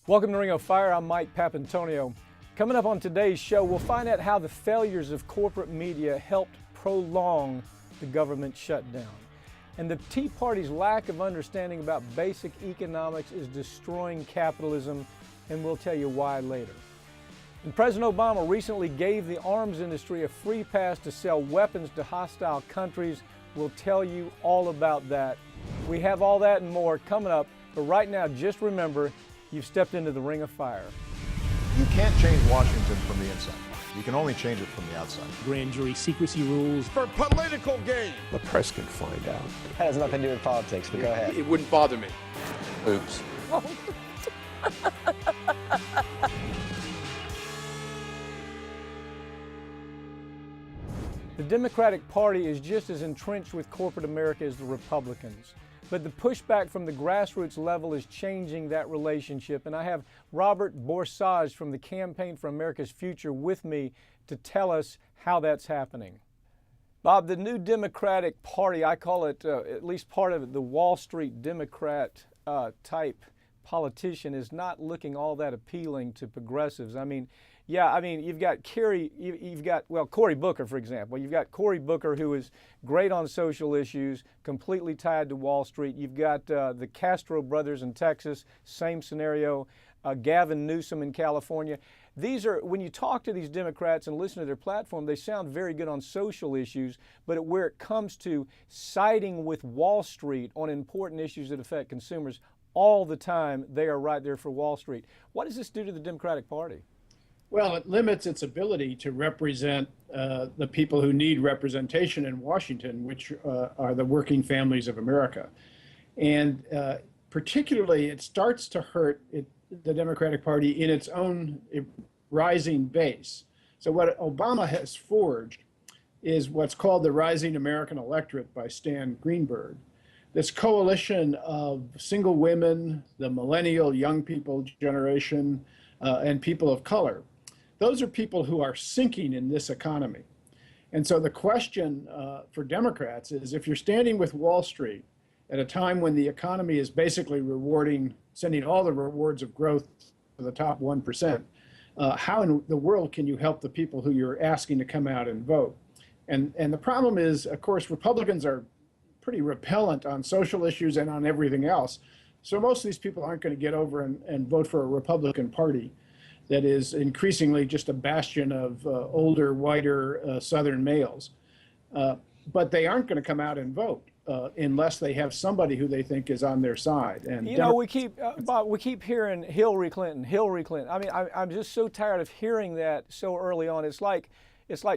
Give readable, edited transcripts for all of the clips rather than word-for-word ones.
Welcome to Ring of Fire. I'm Mike Papantonio. Coming up on today's show, we'll find out how the failures of corporate media helped prolong the government shutdown. And the Tea Party's lack of understanding about basic economics is destroying capitalism, and we'll tell you why later. And President Obama recently gave the arms industry a free pass to sell weapons to hostile countries. We'll tell you all about that. We have all that and more coming up, but right now, just remember, you've stepped into the Ring of Fire. You can't change Washington from the inside. You can only change it from the outside. Grand jury secrecy rules. For political gain. The press can find out. That has nothing to do with politics, but go ahead. It wouldn't bother me. Oops. The Democratic Party is just as entrenched with corporate America as the Republicans. But the pushback from the grassroots level is changing that relationship. And I have Robert Borosage from the Campaign for America's Future with me to tell us how that's happening. Bob, the new Democratic Party, I call it, at least part of it, the Wall Street Democrat type politician, is not looking all that appealing to progressives. You've got Cory Booker, for example. You've got Cory Booker, who is great on social issues, completely tied to Wall Street. You've got the Castro brothers in Texas, same scenario. Gavin Newsom in California. These are, when you talk to these Democrats and listen to their platform, they sound very good on social issues, but where it comes to siding with Wall Street on important issues that affect consumers, all the time they are right there for Wall Street. What does this do to the Democratic Party? Well, it limits its ability to represent the people who need representation in Washington, which are the working families of America. And particularly, it starts to hurt the Democratic Party in its own rising base. So what Obama has forged is what's called the Rising American Electorate by Stan Greenberg. This coalition of single women, the millennial young people generation, and people of color. Those are people who are sinking in this economy. And so the question for Democrats is, if you're standing with Wall Street at a time when the economy is basically sending all the rewards of growth to the top 1%, how in the world can you help the people who you're asking to come out and vote? And the problem is, of course, Republicans are pretty repellent on social issues and on everything else. So most of these people aren't going to get over and vote for a Republican Party that is increasingly just a bastion of older, whiter Southern males. But they aren't going to come out and vote unless they have somebody who they think is on their side. And we keep hearing Hillary Clinton, Hillary Clinton. I mean, I'm just so tired of hearing that so early on. It's like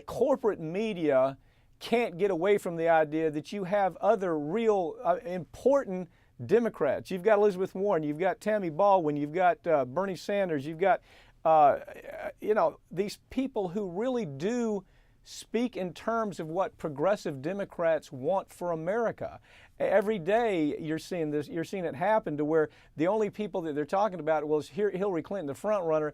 corporate media can't get away from the idea that you have other real important Democrats. You've got Elizabeth Warren, you've got Tammy Baldwin, you've got Bernie Sanders, you've got these people who really do speak in terms of what progressive Democrats want for America. Every day you're seeing this, you're seeing it happen to where the only people that they're talking about was Hillary Clinton, the front runner,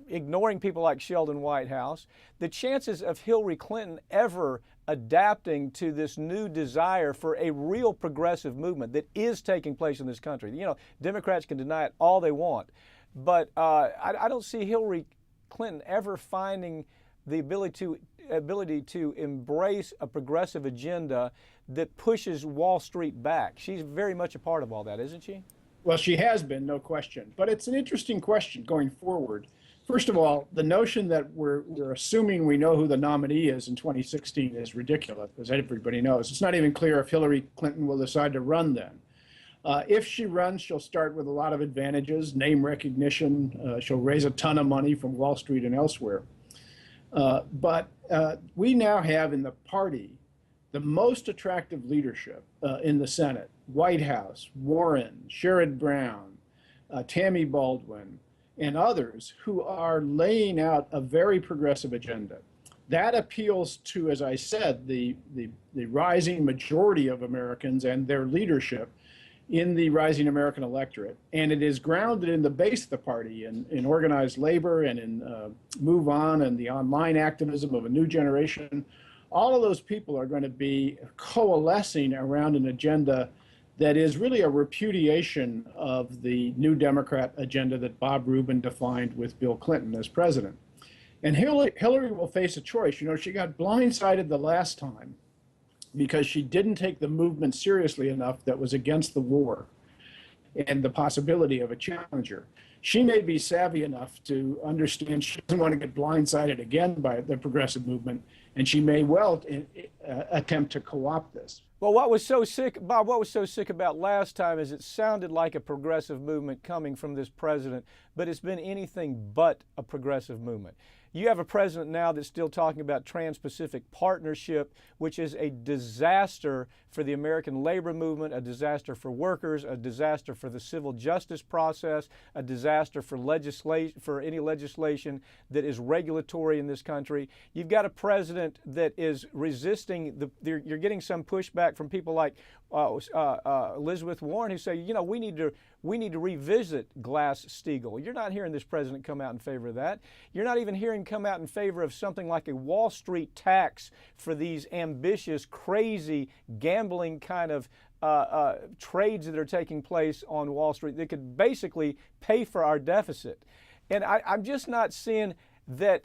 ignoring people like Sheldon Whitehouse. The chances of Hillary Clinton ever adapting to this new desire for a real progressive movement that is taking place in this country. Democrats can deny it all they want, but I don't see Hillary Clinton ever finding the ability to embrace a progressive agenda that pushes Wall Street back. She's very much a part of all that, isn't she? Well, she has been, no question. But it's an interesting question going forward. First of all, the notion that we're assuming we know who the nominee is in 2016 is ridiculous, as everybody knows. It's not even clear if Hillary Clinton will decide to run then. If she runs, she'll start with a lot of advantages, name recognition. She'll raise a ton of money from Wall Street and elsewhere. But we now have in the party the most attractive leadership in the Senate: White House, Warren, Sherrod Brown, Tammy Baldwin, and others who are laying out a very progressive agenda. That appeals to, as I said, the rising majority of Americans and their leadership in the rising American electorate. And it is grounded in the base of the party, in organized labor and in Move On and the online activism of a new generation. All of those people are going to be coalescing around an agenda that is really a repudiation of the New Democrat agenda that Bob Rubin defined with Bill Clinton as president. And Hillary will face a choice. You know, she got blindsided the last time because she didn't take the movement seriously enough that was against the war and the possibility of a challenger. She may be savvy enough to understand she doesn't want to get blindsided again by the progressive movement, and she may well attempt to co-opt this. Well, what was so sick, Bob, what was so sick about last time is it sounded like a progressive movement coming from this president, but it's been anything but a progressive movement. You have a president now that's still talking about Trans-Pacific Partnership, which is a disaster for the American labor movement, a disaster for workers, a disaster for the civil justice process, a disaster for any legislation that is regulatory in this country. You've got a president that is resisting you're getting some pushback from people like Elizabeth Warren, who say, you know, we need to revisit Glass-Steagall. You're not hearing this president come out in favor of that. You're not even hearing him come out in favor of something like a Wall Street tax for these ambitious, crazy, gambling kind of trades that are taking place on Wall Street that could basically pay for our deficit. And I'm just not seeing that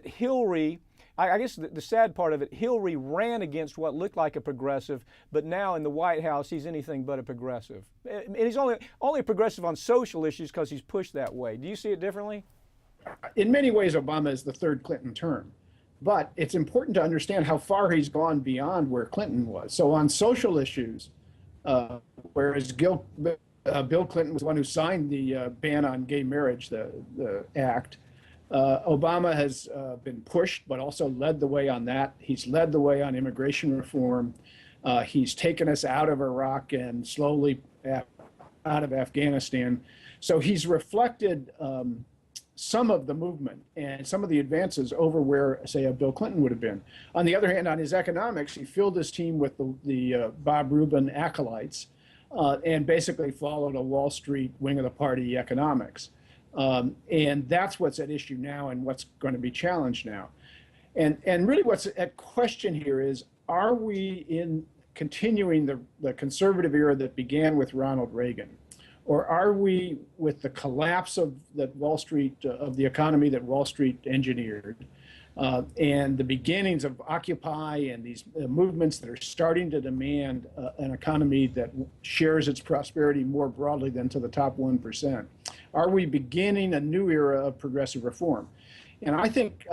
Hillary, I guess the sad part of it, Hillary ran against what looked like a progressive, but now in the White House, he's anything but a progressive. And he's only a progressive on social issues because he's pushed that way. Do you see it differently? In many ways, Obama is the third Clinton term. But it's important to understand how far he's gone beyond where Clinton was. So on social issues, whereas Bill Clinton was the one who signed the ban on gay marriage, the act, Obama has been pushed, but also led the way on that. He's led the way on immigration reform. He's taken us out of Iraq and slowly out of Afghanistan. So he's reflected some of the movement and some of the advances over where, say, a Bill Clinton would have been. On the other hand, on his economics, he filled his team with the Bob Rubin acolytes and basically followed a Wall Street wing of the party economics. And that's what's at issue now and what's going to be challenged now. And really what's at question here is, are we in continuing the conservative era that began with Ronald Reagan? Or are we with the collapse of that Wall Street, of the economy that Wall Street engineered, and the beginnings of Occupy and these movements that are starting to demand an economy that shares its prosperity more broadly than to the top 1%? Are we beginning a new era of progressive reform? And I think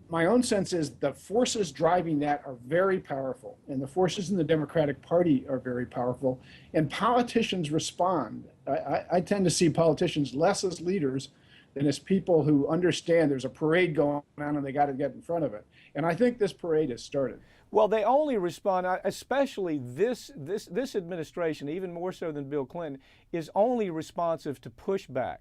my own sense is the forces driving that are very powerful, and the forces in the Democratic Party are very powerful, and politicians respond. I tend to see politicians less as leaders than as people who understand there's a parade going on and they got to get in front of it. And I think this parade has started. Well, they only respond, especially this administration, even more so than Bill Clinton, is only responsive to pushback.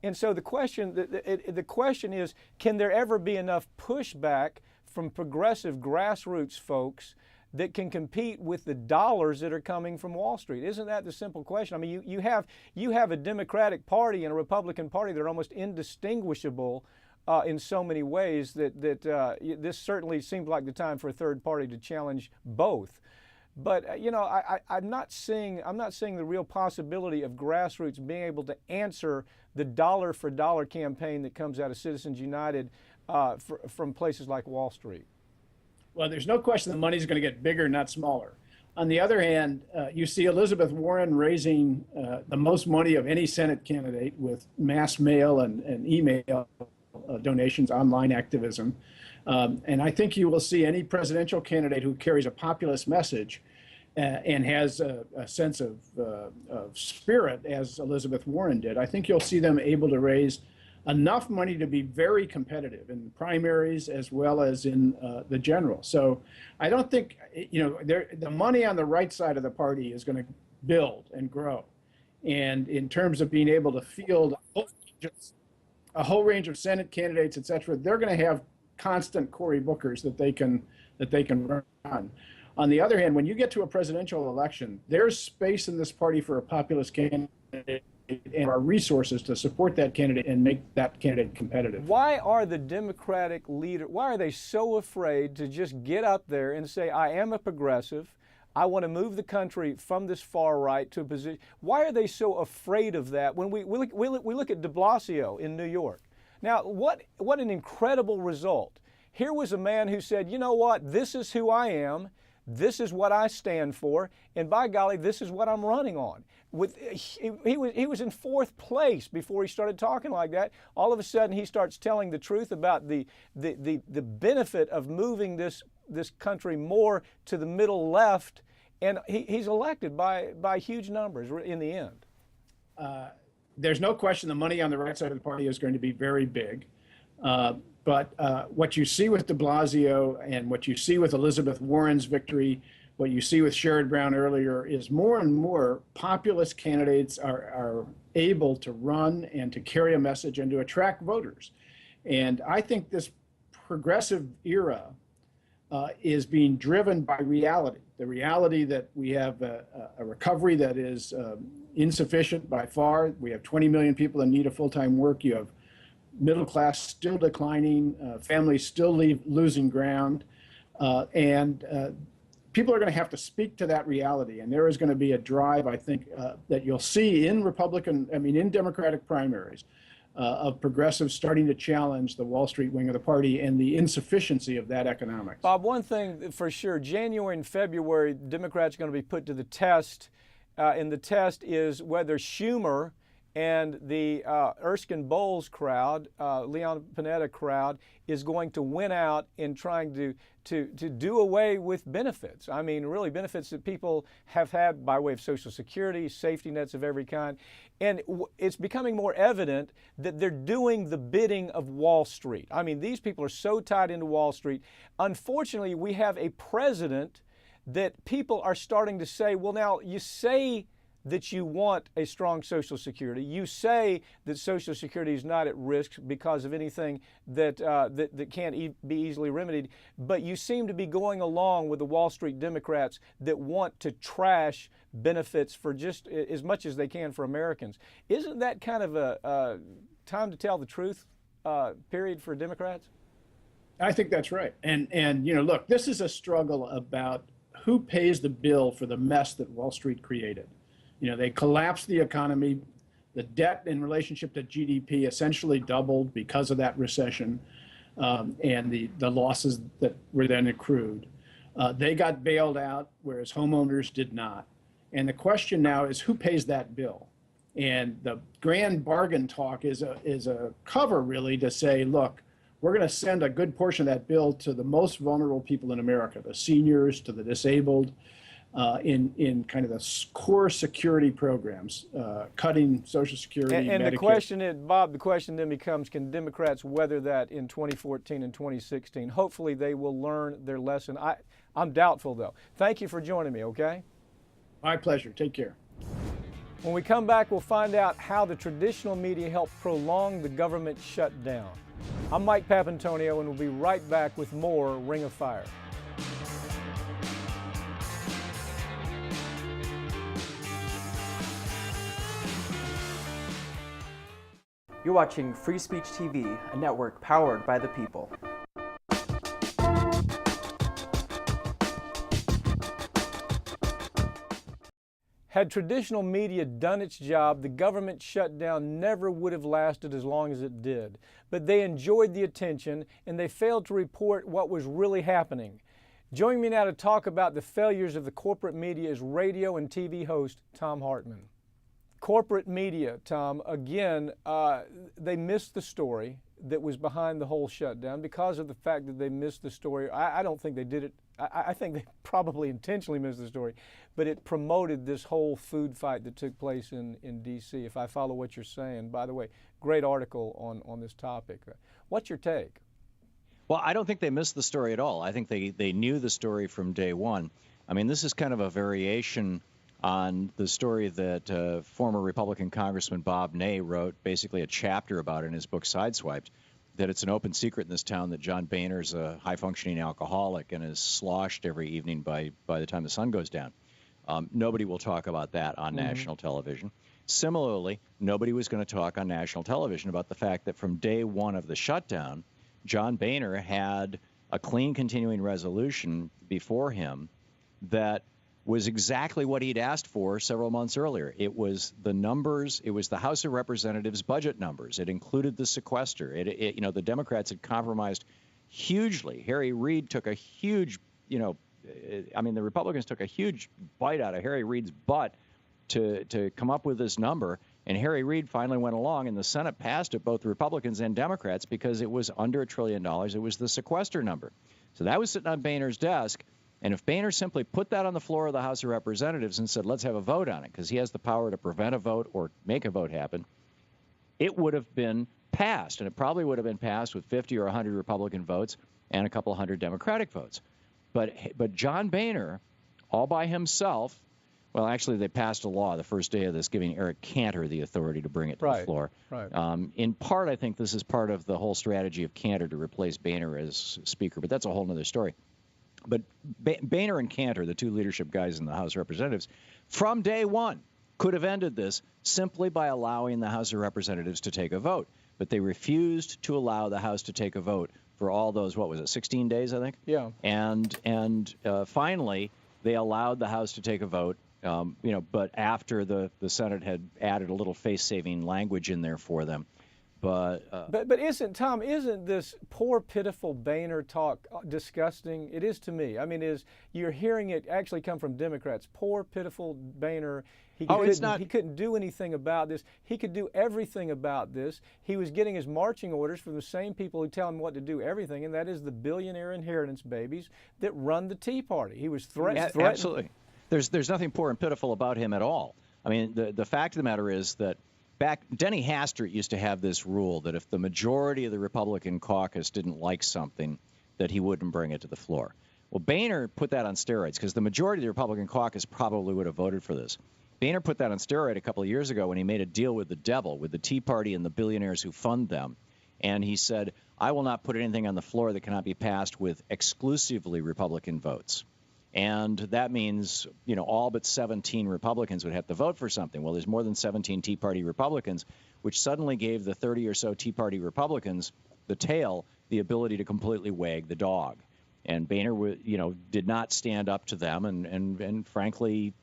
And so the question is, can there ever be enough pushback from progressive grassroots folks that can compete with the dollars that are coming from Wall Street? Isn't that the simple question? I mean, you have a Democratic Party and a Republican Party that are almost indistinguishable in so many ways that this certainly seems like the time for a third party to challenge both. But you know, I'm not seeing the real possibility of grassroots being able to answer the dollar for dollar campaign that comes out of Citizens United from places like Wall Street. Well, there's no question the money's going to get bigger, not smaller. On the other hand, you see Elizabeth Warren raising the most money of any Senate candidate with mass mail and email donations, online activism. And I think you will see any presidential candidate who carries a populist message and has a sense of spirit, as Elizabeth Warren did. I think you'll see them able to raise enough money to be very competitive in primaries as well as in the general. So I don't think, you know, the money on the right side of the party is going to build and grow. And in terms of being able to field a whole range of Senate candidates, et cetera, they're going to have constant Cory Bookers that they can run. On the other hand, when you get to a presidential election, there's space in this party for a populist candidate and our resources to support that candidate and make that candidate competitive. Why are the Democratic leaders, why are they so afraid to just get up there and say, I am a progressive, I want to move the country from this far right to a position. Why are they so afraid of that? When we look at de Blasio in New York. Now, what an incredible result. Here was a man who said, you know what, this is who I am, this is what I stand for, and by golly, this is what I'm running on. He was in fourth place before he started talking like that. All of a sudden, he starts telling the truth about the benefit of moving this country more to the middle left, and he's elected by huge numbers in the end. There's no question the money on the right side of the party is going to be very big. But what you see with de Blasio and what you see with Elizabeth Warren's victory, what you see with Sherrod Brown earlier, is more and more populist candidates are able to run and to carry a message and to attract voters. And I think this progressive era is being driven by reality. The reality that we have a recovery that is insufficient by far. We have 20 million people in need of full-time work. You have middle class still declining, families still losing ground, and people are going to have to speak to that reality. And there is going to be a drive, I think, that you'll see in in Democratic primaries of progressives starting to challenge the Wall Street wing of the party and the insufficiency of that economics. Bob, one thing for sure, January and February, Democrats are going to be put to the test, and the test is whether Schumer and the Erskine Bowles crowd, Leon Panetta crowd, is going to win out in trying to do away with benefits. I mean, really benefits that people have had by way of Social Security, safety nets of every kind. And it's becoming more evident that they're doing the bidding of Wall Street. I mean, these people are so tied into Wall Street. Unfortunately, we have a president that people are starting to say, well, now you say that you want a strong Social Security. You say that Social Security is not at risk because of anything that can't be easily remedied, but you seem to be going along with the Wall Street Democrats that want to trash benefits for just as much as they can for Americans. Isn't that kind of a time to tell the truth period for Democrats? I think that's right. And look, this is a struggle about who pays the bill for the mess that Wall Street created. They collapsed the economy. The debt in relationship to GDP essentially doubled because of that recession and the losses that were then accrued. They got bailed out, whereas homeowners did not. And the question now is who pays that bill? And the grand bargain talk is a cover, really, to say, look, we're going to send a good portion of that bill to the most vulnerable people in America, the seniors, to the disabled, in kind of the core security programs, cutting Social Security, and Medicare. The question is, Bob, the question then becomes, can Democrats weather that in 2014 and 2016? Hopefully they will learn their lesson. I'm doubtful, though. Thank you for joining me, okay? My pleasure. Take care. When we come back, we'll find out how the traditional media helped prolong the government shutdown. I'm Mike Papantonio, and we'll be right back with more Ring of Fire. You're watching Free Speech TV, a network powered by the people. Had traditional media done its job, the government shutdown never would have lasted as long as it did. But they enjoyed the attention, and they failed to report what was really happening. Joining me now to talk about the failures of the corporate media is radio and TV host Thom Hartmann. Corporate media, Tom, again, they missed the story that was behind the whole shutdown because of the fact that they missed the story. I don't think they did it. I think they probably intentionally missed the story, but it promoted this whole food fight that took place in D.C., if I follow what you're saying. By the way, great article on this topic. What's your take? Well, I don't think they missed the story at all. I think they knew the story from day one. I mean, this is kind of a variation on the story that former Republican Congressman Bob Ney wrote, basically a chapter about it in his book Sideswiped, that it's an open secret in this town that John Boehner's a high-functioning alcoholic and is sloshed every evening by the time the sun goes down. Nobody will talk about that on national television. Similarly, nobody was going to talk on national television about the fact that from day one of the shutdown, John Boehner had a clean continuing resolution before him that was exactly what he'd asked for several months earlier. It was the numbers. It was the House of Representatives budget numbers. It included the sequester. The Democrats had compromised hugely. Harry Reid took a huge, the Republicans took a huge bite out of Harry Reid's butt to come up with this number. And Harry Reid finally went along, and the Senate passed it, both Republicans and Democrats, because it was under $1 trillion. It was the sequester number. So that was sitting on Boehner's desk. And if Boehner simply put that on the floor of the House of Representatives and said, let's have a vote on it, because he has the power to prevent a vote or make a vote happen, it would have been passed. And it probably would have been passed with 50 or 100 Republican votes and a couple hundred Democratic votes. But John Boehner, all by himself, well, actually, they passed a law the first day of this giving Eric Cantor the authority to bring it to the floor. Right. In part, I think this is part of the whole strategy of Cantor to replace Boehner as Speaker, but that's a whole other story. But Boehner and Cantor, the two leadership guys in the House of Representatives, from day one could have ended this simply by allowing the House of Representatives to take a vote. But they refused to allow the House to take a vote for all those, 16 days, I think? Yeah. And finally, they allowed the House to take a vote, but after the Senate had added a little face-saving language in there for them. But isn't this poor, pitiful Boehner talk disgusting? It is to me. I mean, you're hearing it actually come from Democrats. Poor, pitiful Boehner. He couldn't do anything about this. He could do everything about this. He was getting his marching orders from the same people who tell him what to do everything, and that is the billionaire inheritance babies that run the Tea Party. He was threatened. Absolutely. There's nothing poor and pitiful about him at all. I mean, the fact of the matter is that Denny Hastert used to have this rule that if the majority of the Republican caucus didn't like something, that he wouldn't bring it to the floor. Well, Boehner put that on steroids because the majority of the Republican caucus probably would have voted for this. Boehner put that on steroid a couple of years ago when he made a deal with the devil, with the Tea Party and the billionaires who fund them. And he said, I will not put anything on the floor that cannot be passed with exclusively Republican votes. And that means, all but 17 Republicans would have to vote for something. Well, there's more than 17 Tea Party Republicans, which suddenly gave the 30 or so Tea Party Republicans, the tail, the ability to completely wag the dog. And Boehner, did not stand up to them. And frankly,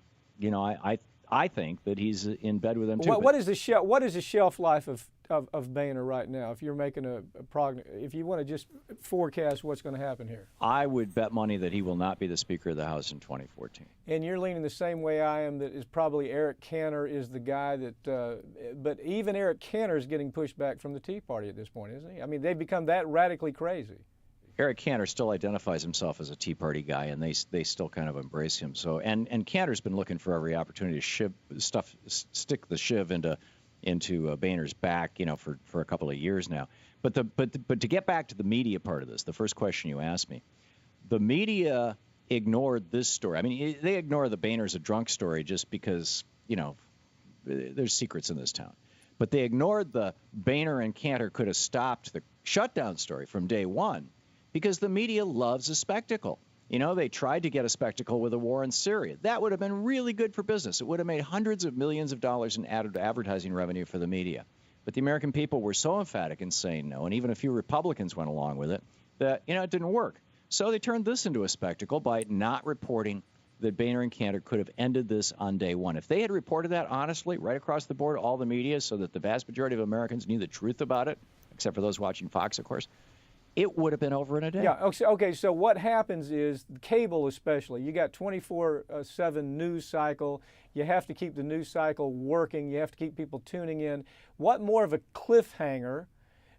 I think that he's in bed with them too. What is the shelf life of Boehner right now? If you're making if you want to just forecast what's going to happen here, I would bet money that he will not be the Speaker of the House in 2014. And you're leaning the same way I am. That is probably Eric Cantor is the guy that. But even Eric Cantor is getting pushed back from the Tea Party at this point, isn't he? I mean, they've become that radically crazy. Eric Cantor still identifies himself as a Tea Party guy, and they still kind of embrace him. So, and Cantor's been looking for every opportunity to stick the shiv into Boehner's back, for a couple of years now. But to get back to the media part of this, the first question you asked me, the media ignored this story. I mean, they ignore the Boehner's a drunk story just because there's secrets in this town. But they ignored the Boehner and Cantor could have stopped the shutdown story from day one. Because the media loves a spectacle. They tried to get a spectacle with a war in Syria. That would have been really good for business. It would have made hundreds of millions of dollars in added advertising revenue for the media. But the American people were so emphatic in saying no, and even a few Republicans went along with it, that, it didn't work. So they turned this into a spectacle by not reporting that Boehner and Cantor could have ended this on day one. If they had reported that honestly, right across the board, all the media, so that the vast majority of Americans knew the truth about it, except for those watching Fox, of course, it would have been over in a day. Yeah. Okay. So what happens is cable, especially, you got 24/7 news cycle. You have to keep the news cycle working. You have to keep people tuning in. What more of a cliffhanger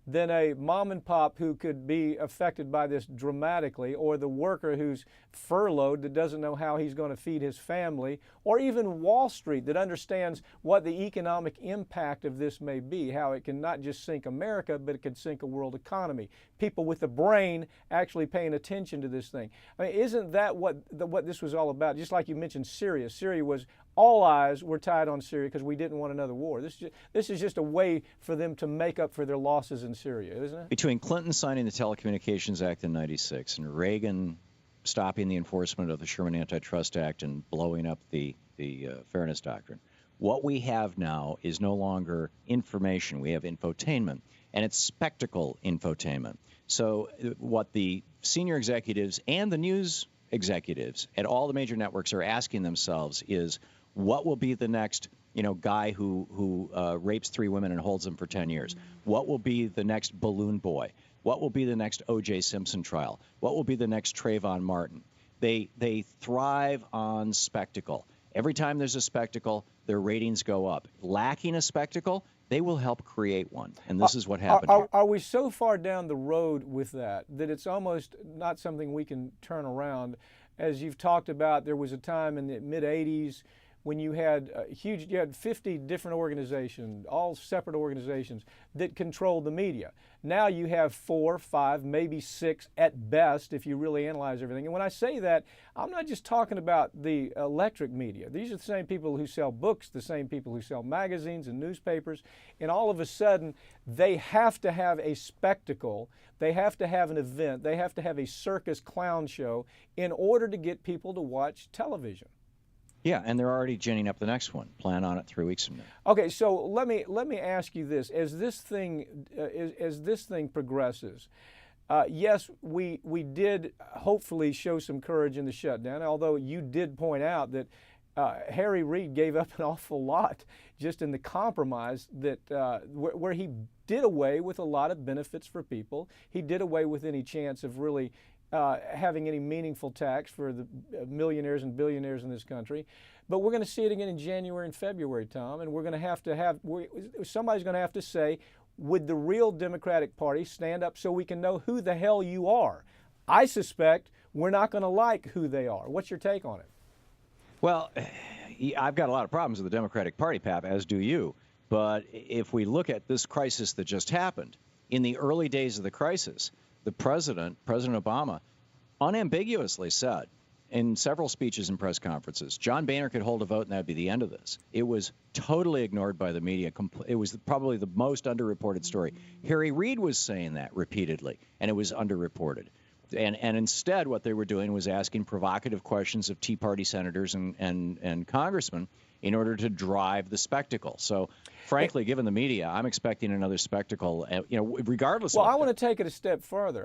than a mom and pop who could be affected by this dramatically, or the worker who's furloughed that doesn't know how he's going to feed his family, or even Wall Street that understands what the economic impact of this may be, how it can not just sink America, but it could sink a world economy. People with a brain actually paying attention to this thing. I mean, isn't that what this was all about? Just like you mentioned Syria. Syria was, all eyes were tied on Syria because we didn't want another war. This is just a way for them to make up for their losses in Syria, isn't it? Between Clinton signing the Telecommunications Act in '96 and Reagan stopping the enforcement of the Sherman Antitrust Act and blowing up the Fairness Doctrine, what we have now is no longer information. We have infotainment, and it's spectacle infotainment. So what the senior executives and the news executives at all the major networks are asking themselves is, what will be the next guy who rapes 3 women and holds them for 10 years? What will be the next balloon boy? What will be the next O.J. Simpson trial? What will be the next Trayvon Martin? They thrive on spectacle. Every time there's a spectacle, their ratings go up. Lacking a spectacle, they will help create one. And this is what happened here. Are we so far down the road with that it's almost not something we can turn around? As you've talked about, there was a time in the mid-'80s when you had you had 50 different organizations, all separate organizations that controlled the media. Now you have 4, 5, maybe 6 at best if you really analyze everything. And when I say that, I'm not just talking about the electric media. These are the same people who sell books, the same people who sell magazines and newspapers, and all of a sudden they have to have a spectacle, they have to have an event, they have to have a circus clown show in order to get people to watch television. Yeah, and they're already ginning up the next one. Plan on it 3 weeks from now. Okay, so let me ask you this: as this thing progresses, yes, we did hopefully show some courage in the shutdown. Although you did point out that Harry Reid gave up an awful lot just in the compromise that where he did away with a lot of benefits for people. He did away with any chance of really having any meaningful tax for the millionaires and billionaires in this country. But we're going to see it again in January and February, Tom, and we're going to have somebody's going to have to say, would the real Democratic Party stand up so we can know who the hell you are? I suspect we're not going to like who they are. What's your take on it? Well, I've got a lot of problems with the Democratic Party, Pap, as do you. But if we look at this crisis that just happened, in the early days of the crisis, the President Obama, unambiguously said in several speeches and press conferences, John Boehner could hold a vote and that'd be the end of this. It was totally ignored by the media. It was probably the most underreported story. Harry Reid was saying that repeatedly, and it was underreported. And instead, what they were doing was asking provocative questions of Tea Party senators and congressmen in order to drive the spectacle. So, frankly, given the media, I'm expecting another spectacle, regardless Well, of... I want to take it a step further.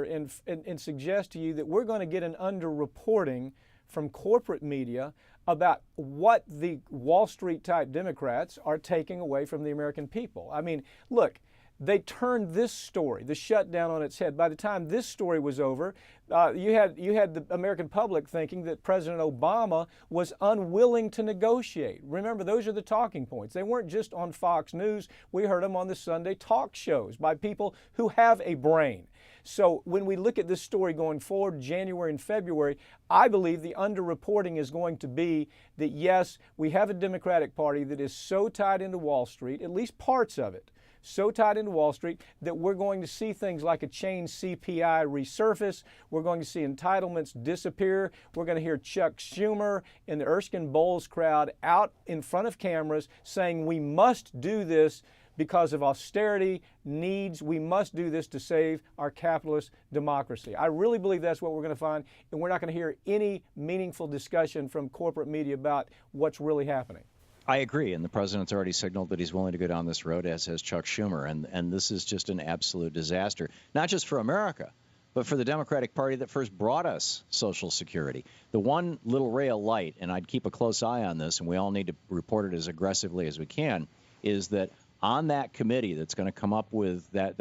And suggest to you that we're going to get an underreporting from corporate media about what the Wall Street type Democrats are taking away from the American people. I mean, look, they turned this story, the shutdown, on its head. By the time this story was over, you had the American public thinking that President Obama was unwilling to negotiate. Remember, those are the talking points. They weren't just on Fox News. We heard them on the Sunday talk shows by people who have a brain. So when we look at this story going forward, January and February, I believe the underreporting is going to be that, yes, we have a Democratic Party that is so tied into Wall Street, at least parts of it, so tied into Wall Street that we're going to see things like a changed CPI resurface. We're going to see entitlements disappear. We're going to hear Chuck Schumer in the Erskine Bowles crowd out in front of cameras saying we must do this because of austerity needs. We must do this to save our capitalist democracy. I really believe that's what we're going to find, and we're not going to hear any meaningful discussion from corporate media about what's really happening. I agree, and the president's already signaled that he's willing to go down this road, as has Chuck Schumer, and this is just an absolute disaster, not just for America, but for the Democratic Party that first brought us Social Security. The one little ray of light, and I'd keep a close eye on this, and we all need to report it as aggressively as we can, is that on that committee that's going to come up with that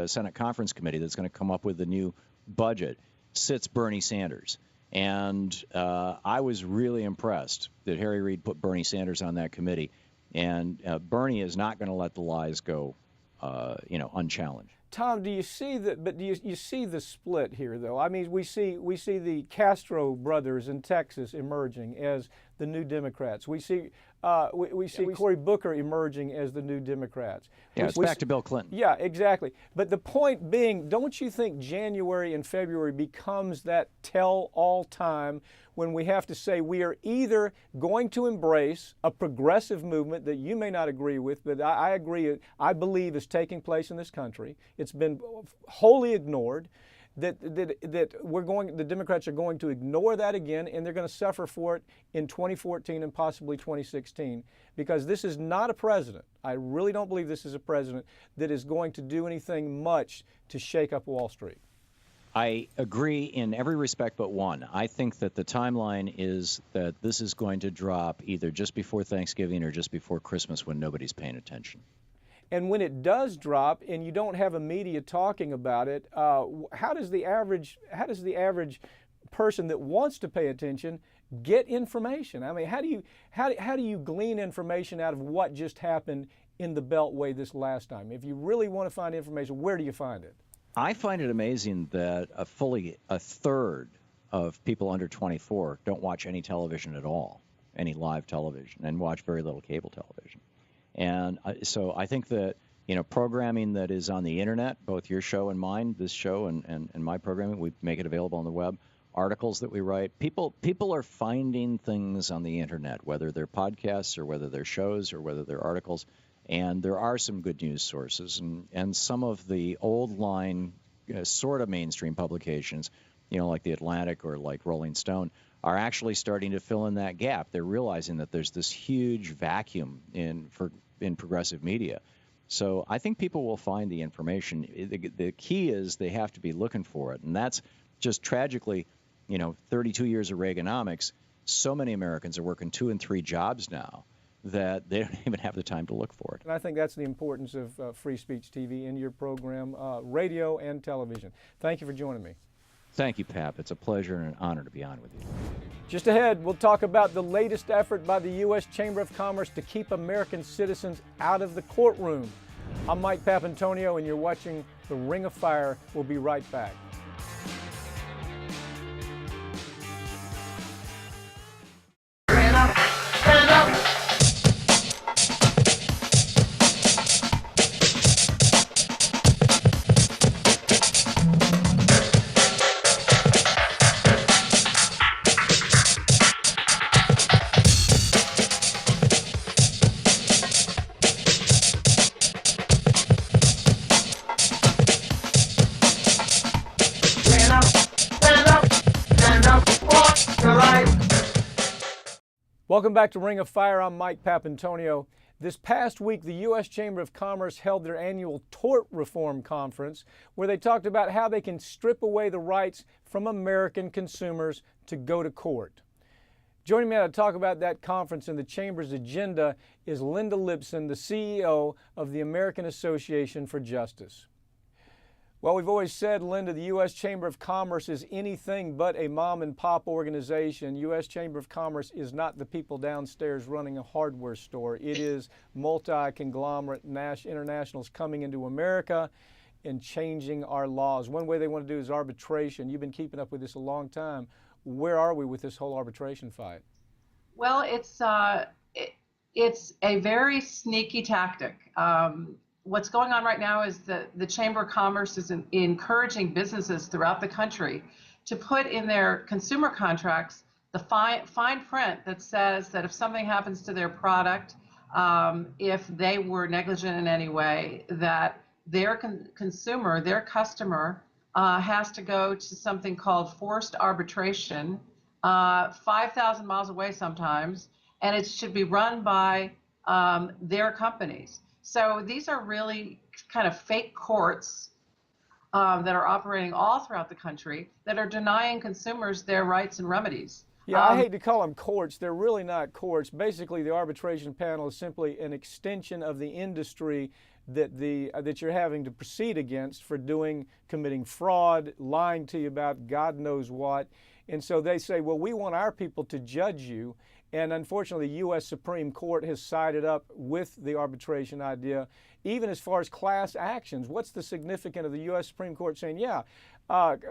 Senate Conference Committee that's going to come up with the new budget sits Bernie Sanders. And I was really impressed that Harry Reid put Bernie Sanders on that committee. And Bernie is not going to let the lies go, unchallenged. Tom, do you see you see the split here, though? I mean, we see the Castro brothers in Texas emerging as the new Democrats. We see Cory Booker emerging as the new Democrats. Yeah, it's back to Bill Clinton. Yeah, exactly. But the point being, don't you think January and February becomes that tell-all time when we have to say we are either going to embrace a progressive movement that you may not agree with, but I agree, I believe is taking place in this country. It's been wholly ignored. That the Democrats are going to ignore that again, and they're going to suffer for it in 2014 and possibly 2016, because this is not a president. I really don't believe this is a president that is going to do anything much to shake up Wall Street. I agree in every respect but one. I think that the timeline is that this is going to drop either just before Thanksgiving or just before Christmas when nobody's paying attention. And when it does drop and you don't have a media talking about it, how does the average person that wants to pay attention get information? I mean, how do you glean information out of what just happened in the Beltway this last time? If you really want to find information, where do you find it? I find it amazing that fully a third of people under 24 don't watch any television at all, any live television, and watch very little cable television. And so I think that, programming that is on the internet, both your show and mine, this show and my programming, we make it available on the web, articles that we write, people are finding things on the internet, whether they're podcasts or whether they're shows or whether they're articles. And there are some good news sources, and some of the old line sort of mainstream publications, like The Atlantic or like Rolling Stone, are actually starting to fill in that gap. They're realizing that there's this huge vacuum in progressive media. So I think people will find the information. The key is they have to be looking for it, and that's just tragically, 32 years of Reaganomics, so many Americans are working 2 and 3 jobs now that they don't even have the time to look for it. And I think that's the importance of Free Speech TV in your program, radio and television. Thank you for joining me. Thank you, Pap. It's a pleasure and an honor to be on with you. Just ahead, we'll talk about the latest effort by the U.S. Chamber of Commerce to keep American citizens out of the courtroom. I'm Mike Papantonio, and you're watching The Ring of Fire. We'll be right back. Welcome back to Ring of Fire. I'm Mike Papantonio. This past week, the U.S. Chamber of Commerce held their annual tort reform conference, where they talked about how they can strip away the rights from American consumers to go to court. Joining me to talk about that conference and the Chamber's agenda is Linda Lipson, the CEO of the American Association for Justice. Well, we've always said, Linda, the U.S. Chamber of Commerce is anything but a mom and pop organization. U.S. Chamber of Commerce is not the people downstairs running a hardware store. It is multi-conglomerate internationals coming into America and changing our laws. One way they want to do is arbitration. You've been keeping up with this a long time. Where are we with this whole arbitration fight? Well, it's a very sneaky tactic. What's going on right now is that the Chamber of Commerce is encouraging businesses throughout the country to put in their consumer contracts the fine print that says that if something happens to their product, if they were negligent in any way, that their consumer, their customer, has to go to something called forced arbitration, 5,000 miles away sometimes, and it should be run by their companies. So these are really kind of fake courts that are operating all throughout the country that are denying consumers their rights and remedies. Yeah, I hate to call them courts. They're really not courts. Basically, the arbitration panel is simply an extension of the industry that you're having to proceed against for committing fraud, lying to you about God knows what. And so they say, well, we want our people to judge you. And unfortunately, the U.S. Supreme Court has sided up with the arbitration idea, even as far as class actions. What's the significance of the U.S. Supreme Court saying,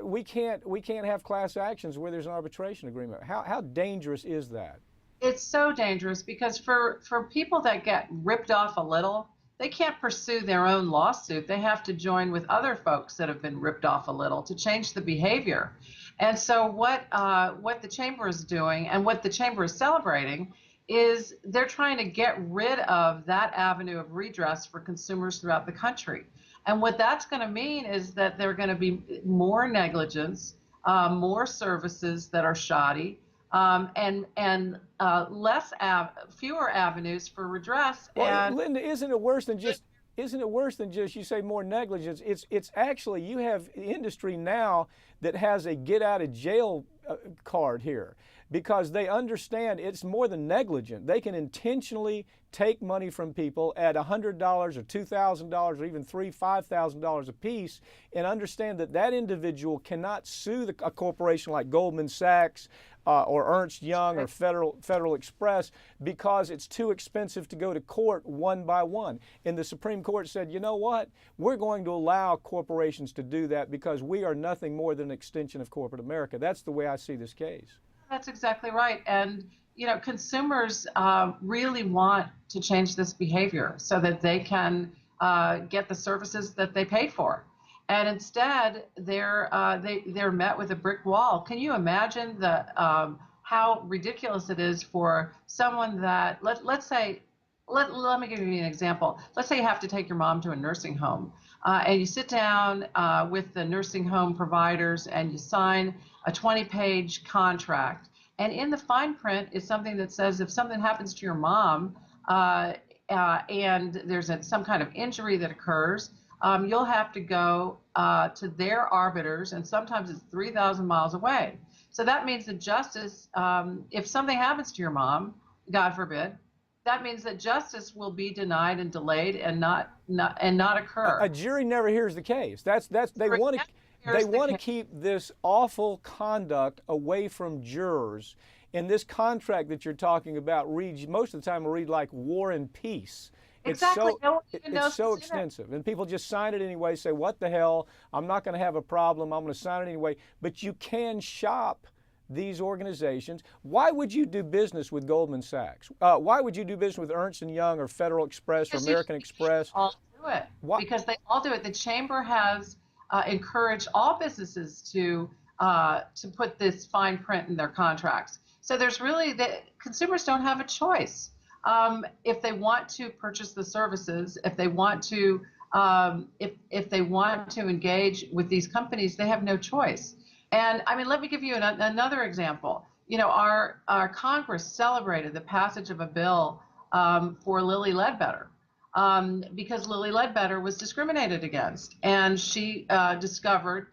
we can't have class actions where there's an arbitration agreement? How dangerous is that? It's so dangerous because for people that get ripped off a little, they can't pursue their own lawsuit. They have to join with other folks that have been ripped off a little to change the behavior. And so what the Chamber is doing and what the Chamber is celebrating is they're trying to get rid of that avenue of redress for consumers throughout the country. And what that's going to mean is that there are going to be more negligence, more services that are shoddy, and fewer avenues for redress. Well, Linda, isn't it worse than just isn't it worse than just, you say, more negligence? It's actually, you have industry now that has a get out of jail card here, because they understand it's more than negligent. They can intentionally take money from people at $100 or $2,000 or even $3,000, $5,000 a piece, and understand that that individual cannot sue a corporation like Goldman Sachs or Ernst Young or Federal Express, because it's too expensive to go to court one by one. And the Supreme Court said, you know what? We're going to allow corporations to do that because we are nothing more than an extension of corporate America. That's the way I see this case. That's exactly right. And, you know, consumers really want to change this behavior so that they can get the services that they pay for. And instead, they're met with a brick wall. Can you imagine how ridiculous it is for someone that, let me give you an example. Let's say you have to take your mom to a nursing home, and you sit down with the nursing home providers and you sign a 20-page contract. And in the fine print is something that says if something happens to your mom and there's some kind of injury that occurs, you'll have to go to their arbiters, and sometimes it's 3,000 miles away. So that means that justice, if something happens to your mom, God forbid, that means that justice will be denied and delayed and not occur. A jury never hears the case. They want to keep this awful conduct away from jurors. And this contract that you're talking about reads, most of the time, will read like War and Peace. Exactly. It's so extensive. And people just sign it anyway, say, what the hell? I'm not going to have a problem. I'm going to sign it anyway. But you can shop these organizations. Why would you do business with Goldman Sachs? Why would you do business with Ernst & Young or Federal Express or American Express? They all do it. Because they all do it. The chamber has encouraged all businesses to put this fine print in their contracts. So there's really, consumers don't have a choice. If they want to purchase the services, if they want to engage with these companies, they have no choice. And I mean, let me give you another example. You know, our Congress celebrated the passage of a bill for Lilly Ledbetter because Lilly Ledbetter was discriminated against, and she discovered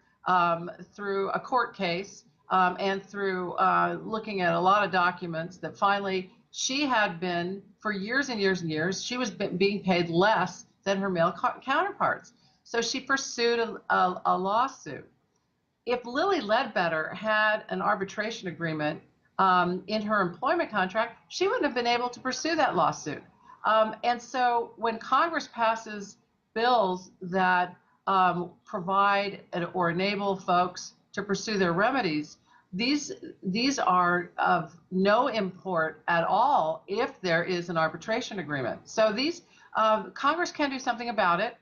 through a court case and through looking at a lot of documents that finally she had been, for years and years and years, she was being paid less than her male counterparts. So she pursued a lawsuit. If Lilly Ledbetter had an arbitration agreement in her employment contract, she wouldn't have been able to pursue that lawsuit. And so when Congress passes bills that provide or enable folks to pursue their remedies, these are of no import at all if there is an arbitration agreement. So Congress can do something about it.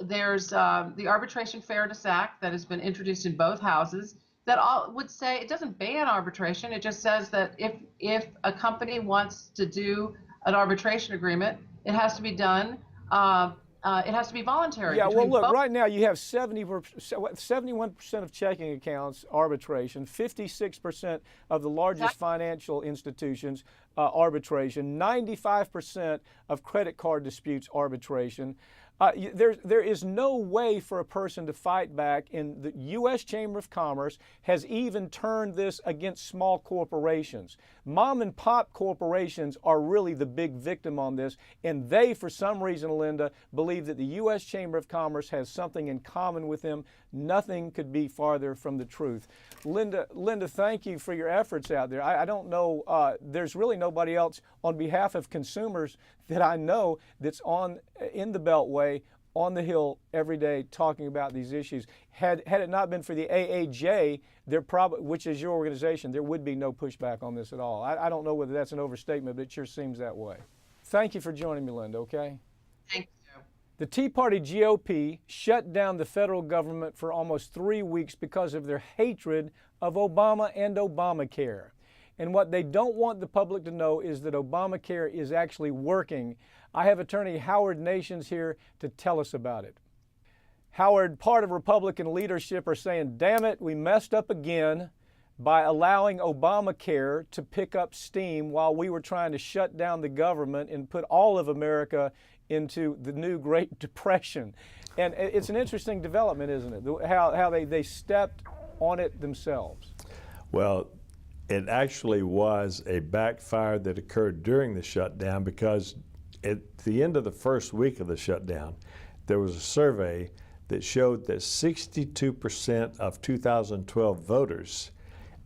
There's the Arbitration Fairness Act that has been introduced in both houses that all would say it doesn't ban arbitration. It just says that if a company wants to do an arbitration agreement, it has to be done. It has to be voluntary. Yeah, well, look, right now you have 71% of checking accounts arbitration, 56% of the largest financial institutions arbitration, 95% of credit card disputes arbitration. There is no way for a person to fight back, and the U.S. Chamber of Commerce has even turned this against small corporations. Mom and pop corporations are really the big victim on this, and they, for some reason, Linda, believe that the U.S. Chamber of Commerce has something in common with them. Nothing could be farther from the truth. Linda, thank you for your efforts out there. I don't know, there's really nobody else on behalf of consumers that I know that's in the Beltway, on the Hill every day talking about these issues. Had it not been for the AAJ, which is your organization, there would be no pushback on this at all. I don't know whether that's an overstatement, but it sure seems that way. Thank you for joining me, Linda, okay? Thank you. The Tea Party GOP shut down the federal government for almost 3 weeks because of their hatred of Obama and Obamacare. And what they don't want the public to know is that Obamacare is actually working. I have attorney Howard Nations here to tell us about it. Howard, part of Republican leadership are saying, damn it, we messed up again by allowing Obamacare to pick up steam while we were trying to shut down the government and put all of America into the new Great Depression. And it's an interesting development, isn't it? How they stepped on it themselves. Well, it actually was a backfire that occurred during the shutdown, because at the end of the first week of the shutdown, there was a survey that showed that 62% of 2012 voters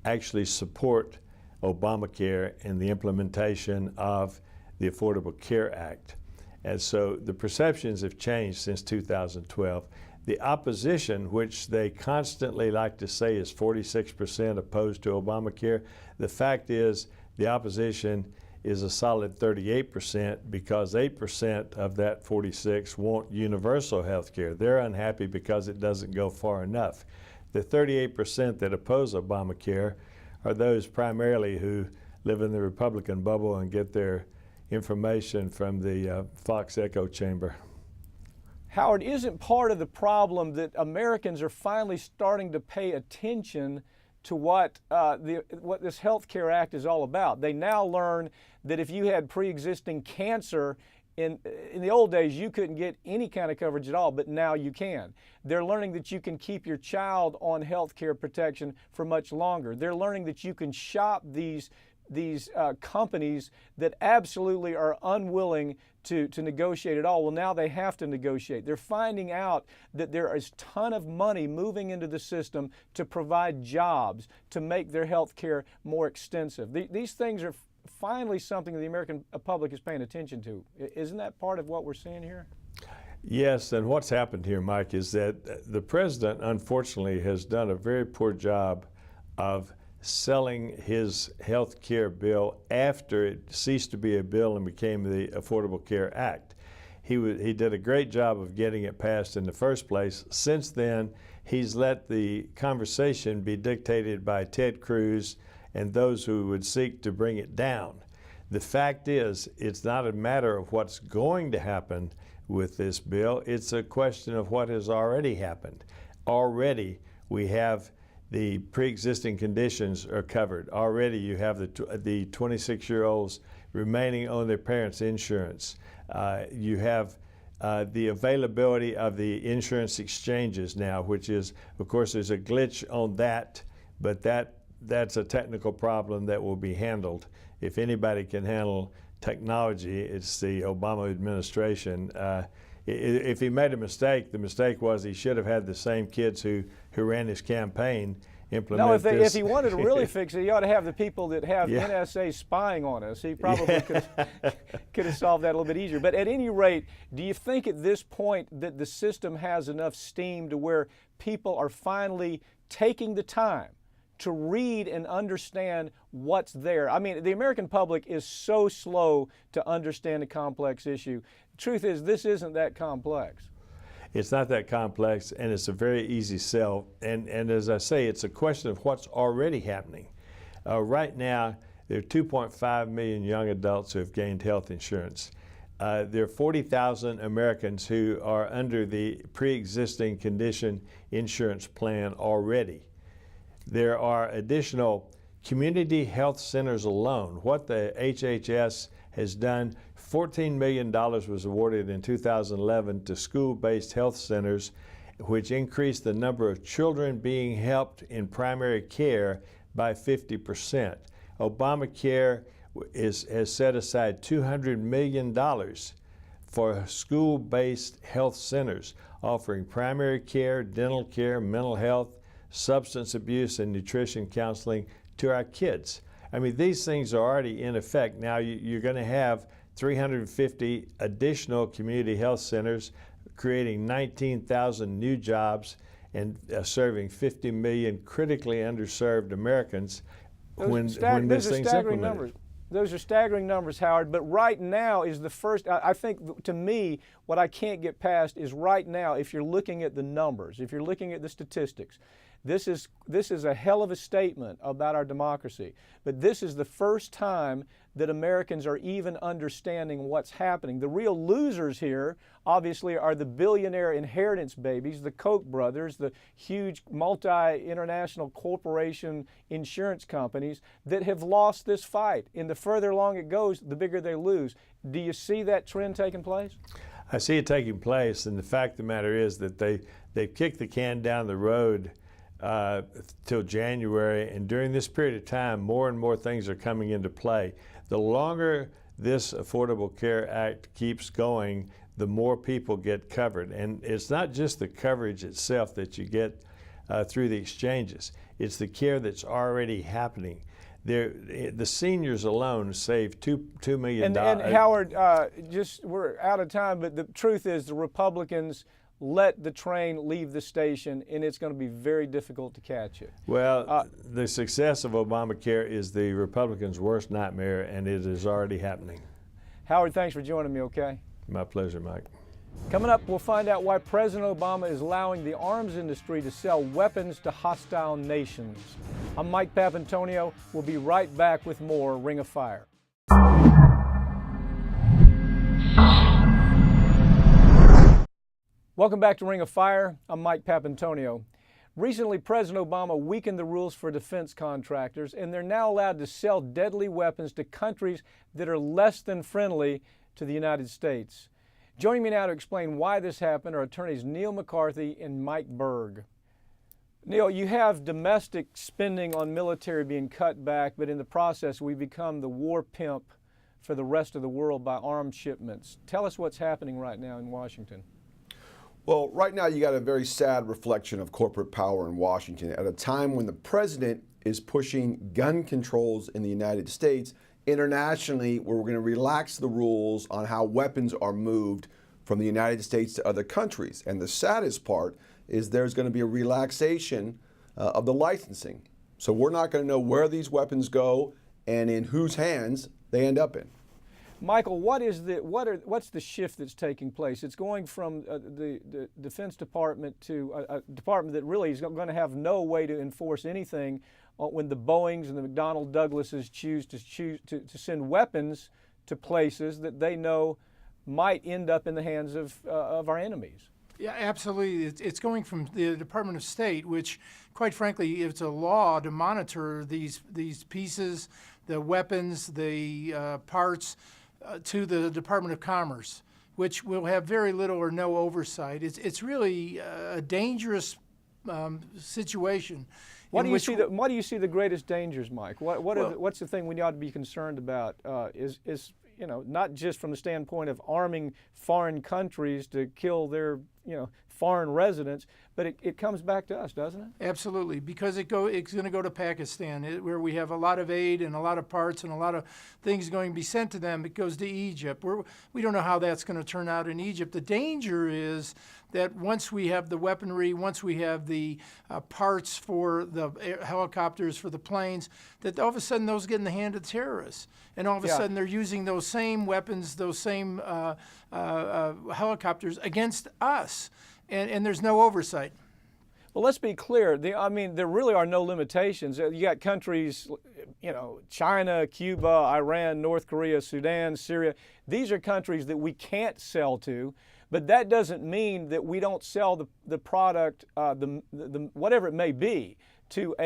actually support Obamacare and the implementation of the Affordable Care Act. And so the perceptions have changed since 2012. The opposition, which they constantly like to say is 46% opposed to Obamacare, the fact is the opposition is a solid 38%, because 8% of that 46 want universal health care. They're unhappy because it doesn't go far enough. The 38% that oppose Obamacare are those primarily who live in the Republican bubble and get their information from the Fox echo chamber. Howard, isn't part of the problem that Americans are finally starting to pay attention to what this Health Care Act is all about? They now learn that if you had pre-existing cancer, in the old days you couldn't get any kind of coverage at all, but now you can. They're learning that you can keep your child on health care protection for much longer. They're learning that you can shop these companies that absolutely are unwilling to negotiate at all. Well, now they have to negotiate. They're finding out that there is a ton of money moving into the system to provide jobs, to make their health care more extensive. These things are finally something that the American public is paying attention to. Isn't that part of what we're seeing here? Yes, and what's happened here, Mike, is that the president, unfortunately, has done a very poor job of selling his health care bill after it ceased to be a bill and became the Affordable Care Act. He did a great job of getting it passed in the first place. Since then, he's let the conversation be dictated by Ted Cruz and those who would seek to bring it down. The fact is, it's not a matter of what's going to happen with this bill. It's a question of what has already happened. Already, we have the pre-existing conditions are covered. Already you have the 26-year-olds remaining on their parents' insurance. You have the availability of the insurance exchanges now, which is, of course, there's a glitch on that, but that's a technical problem that will be handled. If anybody can handle technology, it's the Obama administration. If he made a mistake, the mistake was he should have had the same kids who ran his campaign implement this. No, if he wanted to really fix it, he ought to have the people that have NSA spying on us. He probably could have solved that a little bit easier. But at any rate, do you think at this point that the system has enough steam to where people are finally taking the time to read and understand what's there? I mean, the American public is so slow to understand a complex issue. The truth is, this isn't that complex. It's not that complex, and it's a very easy sell. And as I say, it's a question of what's already happening. Right now, there are 2.5 million young adults who have gained health insurance. There are 40,000 Americans who are under the pre-existing condition insurance plan already. There are additional community health centers alone. What the HHS has done, $14 million was awarded in 2011 to school-based health centers, which increased the number of children being helped in primary care by 50%. Obamacare has set aside $200 million for school-based health centers offering primary care, dental care, mental health, substance abuse, and nutrition counseling to our kids. I mean, these things are already in effect. Now you're going to have 350 additional community health centers creating 19,000 new jobs and serving 50 million critically underserved Americans when this thing's implemented. Those are staggering numbers, Howard, but right now is the first, I think, to me, what I can't get past is right now, if you're looking at the numbers, if you're looking at the statistics, this is a hell of a statement about our democracy, but this is the first time that Americans are even understanding what's happening. The real losers here, obviously, are the billionaire inheritance babies, the Koch brothers, the huge multi-international corporation insurance companies that have lost this fight. And the further along it goes, the bigger they lose. Do you see that trend taking place? I see it taking place, and the fact of the matter is that they've kicked the can down the road till January, and during this period of time, more and more things are coming into play. The longer this Affordable Care Act keeps going, the more people get covered. And it's not just the coverage itself that you get through the exchanges. It's the care that's already happening. The seniors alone save $2 million. And Howard, we're out of time, but the truth is the Republicans let the train leave the station, and it's going to be very difficult to catch it. Well, the success of Obamacare is the Republicans' worst nightmare, and it is already happening. Howard, thanks for joining me, okay? My pleasure, Mike. Coming up, we'll find out why President Obama is allowing the arms industry to sell weapons to hostile nations. I'm Mike Papantonio. We'll be right back with more Ring of Fire. Welcome back to Ring of Fire. I'm Mike Papantonio. Recently, President Obama weakened the rules for defense contractors, and they're now allowed to sell deadly weapons to countries that are less than friendly to the United States. Joining me now to explain why this happened are attorneys Niall McCarthy and Mike Burg. Niall, you have domestic spending on military being cut back, but in the process, we become the war pimp for the rest of the world by arms shipments. Tell us what's happening right now in Washington. Well, right now you got a very sad reflection of corporate power in Washington at a time when the president is pushing gun controls in the United States. Internationally, where we're going to relax the rules on how weapons are moved from the United States to other countries. And the saddest part is there's going to be a relaxation of the licensing. So we're not going to know where these weapons go and in whose hands they end up in. Michael, what's the shift that's taking place? It's going from the Defense Department to a department that really is going to have no way to enforce anything when the Boeings and the McDonnell Douglases choose to send weapons to places that they know might end up in the hands of our enemies. Yeah, absolutely. It's going from the Department of State, which, quite frankly, it's a law to monitor these pieces, the weapons, the parts, to the Department of Commerce, which will have very little or no oversight. It's really a dangerous situation. What do you see the greatest dangers, Mike? What's the thing we ought to be concerned about? Is not just from the standpoint of arming foreign countries to kill their foreign residents, but it comes back to us, doesn't it? Absolutely, because it's going to go to Pakistan, where we have a lot of aid and a lot of parts and a lot of things going to be sent to them. It goes to Egypt. We don't know how that's going to turn out in Egypt. The danger is that once we have the weaponry, once we have the parts for the helicopters, for the planes, that all of a sudden those get in the hand of terrorists. And all of a sudden they're using those same weapons, those same helicopters against us. And there's no oversight. Well, let's be clear. There really are no limitations. You got countries, China, Cuba, Iran, North Korea, Sudan, Syria. These are countries that we can't sell to, but that doesn't mean that we don't sell the product, whatever it may be, to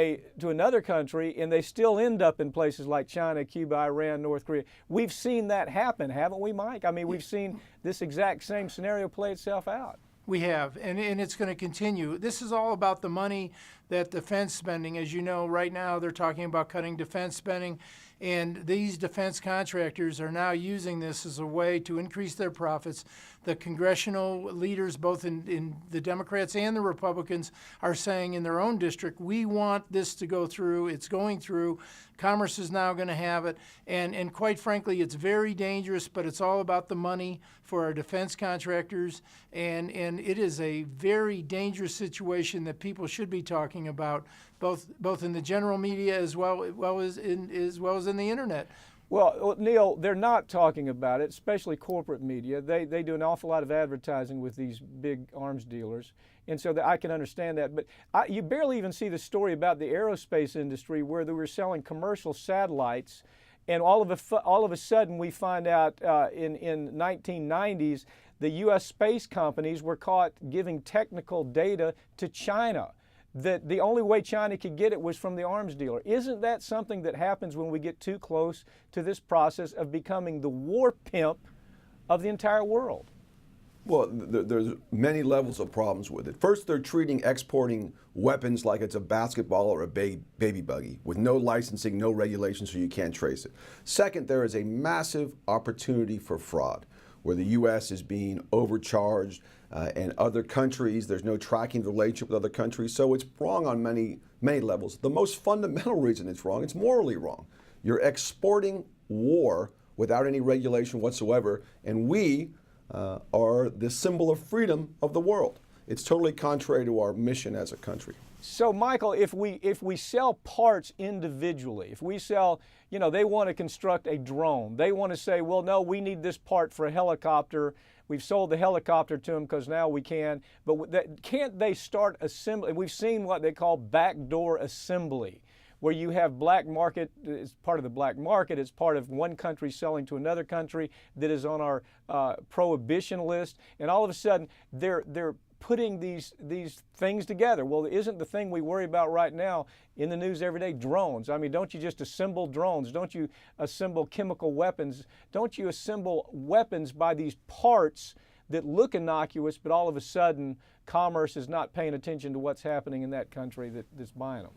another country, and they still end up in places like China, Cuba, Iran, North Korea. We've seen that happen, haven't we, Mike? We've seen this exact same scenario play itself out. We have, and it's going to continue. This is all about the money that defense spending. As you know, right now they're talking about cutting defense spending, and these defense contractors are now using this as a way to increase their profits. The congressional leaders, both in the Democrats and the Republicans, are saying in their own district, we want this to go through. It's going through. Commerce is now going to have it. And quite frankly, it's very dangerous, but it's all about the money for our defense contractors. And it is a very dangerous situation that people should be talking about, both in the general media as well as in the internet. Well, Niall, they're not talking about it, especially corporate media. They do an awful lot of advertising with these big arms dealers, and so I can understand that. But you barely even see the story about the aerospace industry where they were selling commercial satellites, and all of a sudden we find out in 1990s the U.S. space companies were caught giving technical data to China, that the only way China could get it was from the arms dealer. Isn't that something that happens when we get too close to this process of becoming the war pimp of the entire world? Well, there's many levels of problems with it. First, they're treating exporting weapons like it's a basketball or a baby buggy with no licensing, no regulation, so you can't trace it. Second, there is a massive opportunity for fraud where the U.S. is being overcharged and other countries, there's no tracking the relationship with other countries. So it's wrong on many levels. The most fundamental reason it's wrong, it's morally wrong. You're exporting war without any regulation whatsoever, and we are the symbol of freedom of the world. It's totally contrary to our mission as a country. So, Michael, if we sell parts individually, if we sell, they want to construct a drone. They want to say, well, no, we need this part for a helicopter. We've sold the helicopter to them because now we can. But can't they start assembly? We've seen what they call backdoor assembly, where you have black market. It's part of the black market. It's part of one country selling to another country that is on our prohibition list. And all of a sudden, they're putting these things together. Well, isn't the thing we worry about right now in the news every day drones? I mean, don't you just assemble drones? Don't you assemble chemical weapons? Don't you assemble weapons by these parts that look innocuous, but all of a sudden commerce is not paying attention to what's happening in that country that's buying them?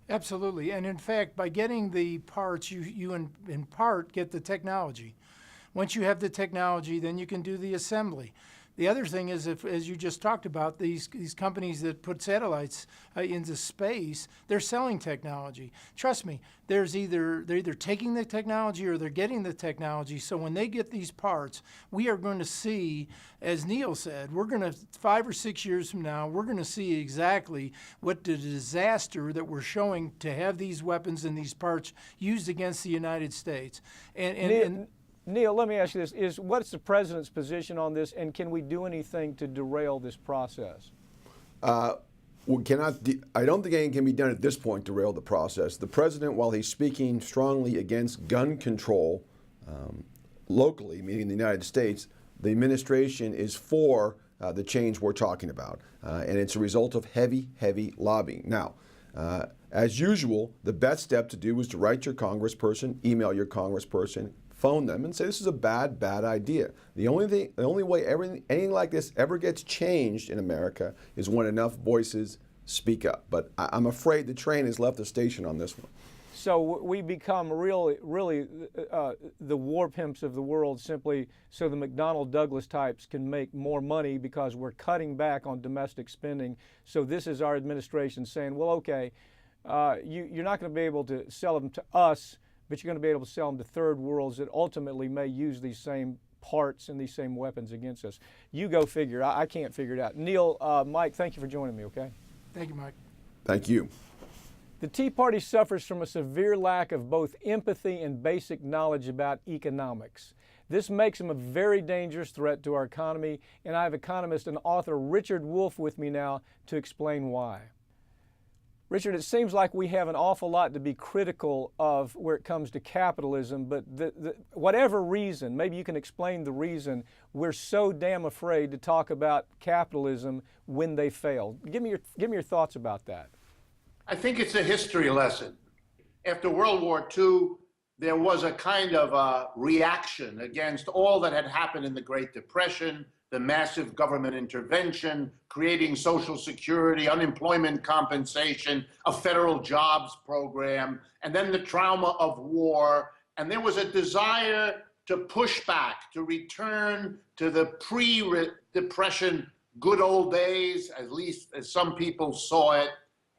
Absolutely. And in fact, by getting the parts, you in part get the technology. Once you have the technology, then you can do the assembly. The other thing is, as you just talked about, these companies that put satellites into space, they're selling technology. Trust me, they're either taking the technology or they're getting the technology. So when they get these parts, we are going to see, as Neil said, 5 or 6 years from now, we're going to see exactly what the disaster that we're showing to have these weapons and these parts used against the United States. Neil, let me ask you this: what's the president's position on this, and can we do anything to derail this process? I don't think anything can be done at this point to derail the process. The president, while he's speaking strongly against gun control locally, meaning the United States, the administration is for the change we're talking about, and it's a result of heavy lobbying. Now, as usual, the best step to do is to write your congressperson, email your congressperson, phone them and say this is a bad idea. The only way anything like this ever gets changed in America is when enough voices speak up. But I'm afraid the train has left the station on this one. So we become really the war pimps of the world simply so the McDonnell Douglas types can make more money because we're cutting back on domestic spending. So this is our administration saying, well, okay, you're not going to be able to sell them to us, but you're going to be able to sell them to third worlds that ultimately may use these same parts and these same weapons against us. You go figure. I can't figure it out. Neil, Mike, thank you for joining me, okay? Thank you, Mike. Thank you. The Tea Party suffers from a severe lack of both empathy and basic knowledge about economics. This makes them a very dangerous threat to our economy, and I have economist and author Richard Wolff with me now to explain why. Richard, it seems like we have an awful lot to be critical of where it comes to capitalism, but whatever reason, maybe you can explain the reason we're so damn afraid to talk about capitalism when they fail. Give me your thoughts about that. I think it's a history lesson. After World War II, there was a kind of a reaction against all that had happened in the Great Depression, the massive government intervention, creating Social Security, unemployment compensation, a federal jobs program, and then the trauma of war. And there was a desire to push back, to return to the pre-Depression good old days, at least as some people saw it.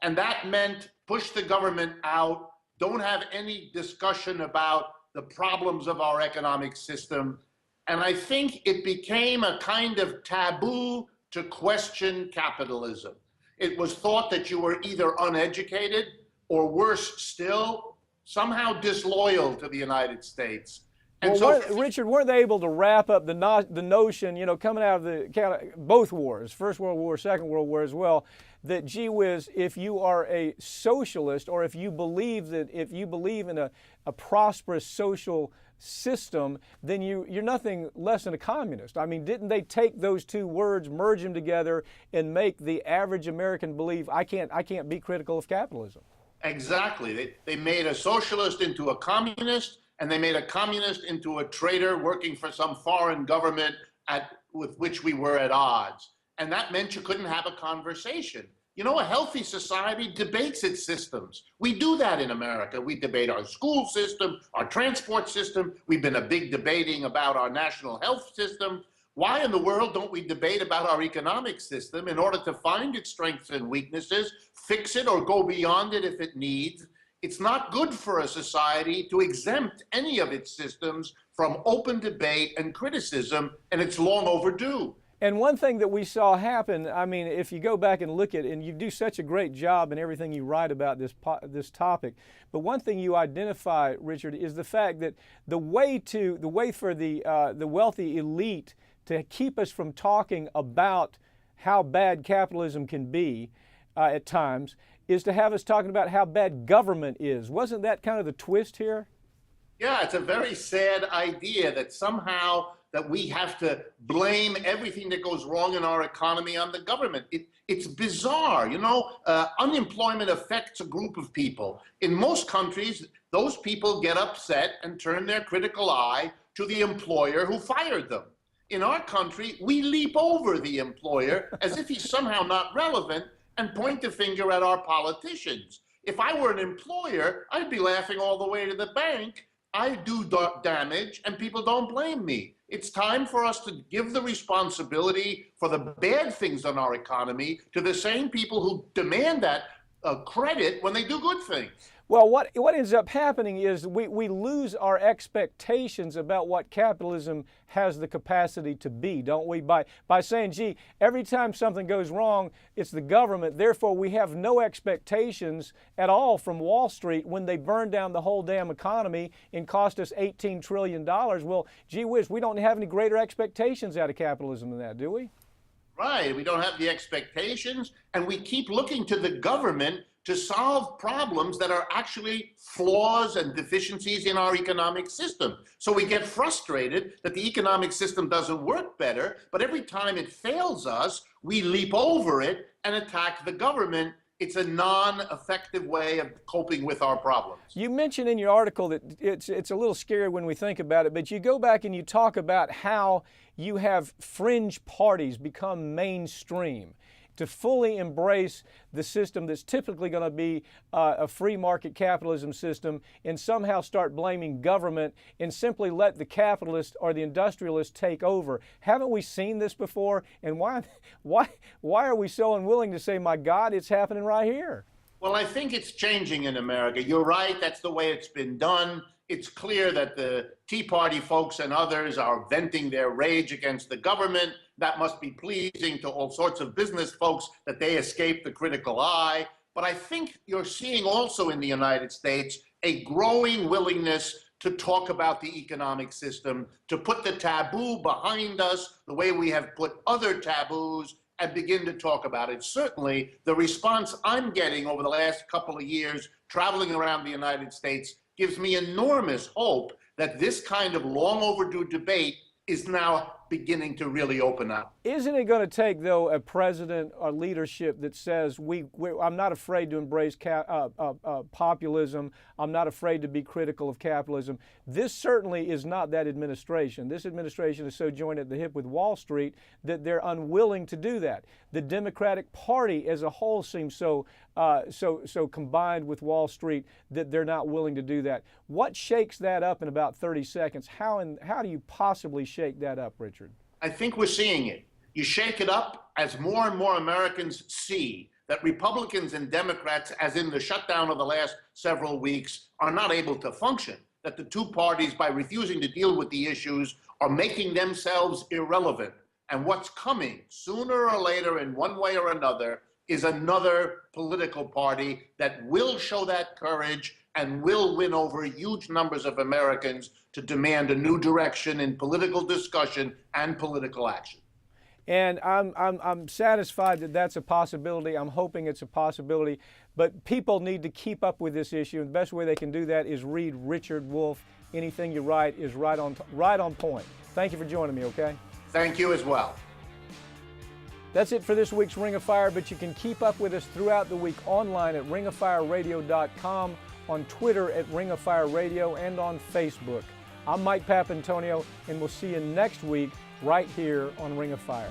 And that meant push the government out, don't have any discussion about the problems of our economic system. And I think it became a kind of taboo to question capitalism. It was thought that you were either uneducated or worse still, somehow disloyal to the United States. And Richard, weren't they able to wrap up the notion, coming out of both wars, First World War, Second World War as well, that gee whiz, if you are a socialist or if you believe in a prosperous social system, then you're nothing less than a communist. I mean, didn't they take those two words, merge them together, and make the average American believe I can't be critical of capitalism? Exactly. They made a socialist into a communist, and they made a communist into a traitor working for some foreign government at with which we were at odds. And that meant you couldn't have a conversation. You know, a healthy society debates its systems. We do that in America. We debate our school system, our transport system. We've been a big debating about our national health system. Why in the world don't we debate about our economic system in order to find its strengths and weaknesses, fix it, or go beyond it if it needs? It's not good for a society to exempt any of its systems from open debate and criticism, and it's long overdue. And one thing that we saw happen, I mean, if you go back and look at it, and you do such a great job in everything you write about this topic, but one thing you identify, Richard, is the fact that the way for the wealthy elite to keep us from talking about how bad capitalism can be at times is to have us talking about how bad government is. Wasn't that kind of the twist here? Yeah, it's a very sad idea that somehow that we have to blame everything that goes wrong in our economy on the government. It's bizarre. You know, unemployment affects a group of people. In most countries, those people get upset and turn their critical eye to the employer who fired them. In our country, we leap over the employer as if he's somehow not relevant and point the finger at our politicians. If I were an employer, I'd be laughing all the way to the bank. I do damage and people don't blame me. It's time for us to give the responsibility for the bad things in our economy to the same people who demand that credit when they do good things. Well, what ends up happening is we lose our expectations about what capitalism has the capacity to be, don't we? By saying, gee, every time something goes wrong, it's the government. Therefore, we have no expectations at all from Wall Street when they burn down the whole damn economy and cost us $18 trillion. Well, gee whiz, we don't have any greater expectations out of capitalism than that, do we? Right. We don't have the expectations, and we keep looking to the government to solve problems that are actually flaws and deficiencies in our economic system. So we get frustrated that the economic system doesn't work better, but every time it fails us, we leap over it and attack the government. It's a non-effective way of coping with our problems. You mentioned in your article that it's a little scary when we think about it, but you go back and you talk about how you have fringe parties become mainstream to fully embrace the system that's typically going to be a free market capitalism system and somehow start blaming government and simply let the capitalist or the industrialist take over. Haven't we seen this before? And why are we so unwilling to say, my God, it's happening right here? Well, I think it's changing in America. You're right. That's the way it's been done. It's clear that the Tea Party folks and others are venting their rage against the government. That must be pleasing to all sorts of business folks that they escape the critical eye. But I think you're seeing also in the United States a growing willingness to talk about the economic system, to put the taboo behind us the way we have put other taboos and begin to talk about it. Certainly, the response I'm getting over the last couple of years traveling around the United States gives me enormous hope that this kind of long overdue debate is now beginning to really open up. Isn't it going to take, though, a president or leadership that says, I'm not afraid to embrace populism, I'm not afraid to be critical of capitalism? This certainly is not that administration. This administration is so joined at the hip with Wall Street that they're unwilling to do that. The Democratic Party as a whole seems so combined with Wall Street that they're not willing to do that. What shakes that up in about 30 seconds? How do you possibly shake that up, Richard? I think we're seeing it. You shake it up as more and more Americans see that Republicans and Democrats, as in the shutdown of the last several weeks, are not able to function, that the two parties, by refusing to deal with the issues, are making themselves irrelevant. And what's coming sooner or later in one way or another is another political party that will show that courage and will win over huge numbers of Americans to demand a new direction in political discussion and political action. And I'm satisfied that that's a possibility. I'm hoping it's a possibility. But people need to keep up with this issue. And the best way they can do that is read Richard Wolff. Anything you write is right on point. Thank you for joining me, okay? Thank you as well. That's it for this week's Ring of Fire, but you can keep up with us throughout the week online at ringofireradio.com, on Twitter at Ring of Fire Radio, and on Facebook. I'm Mike Papantonio, and we'll see you next week right here on Ring of Fire.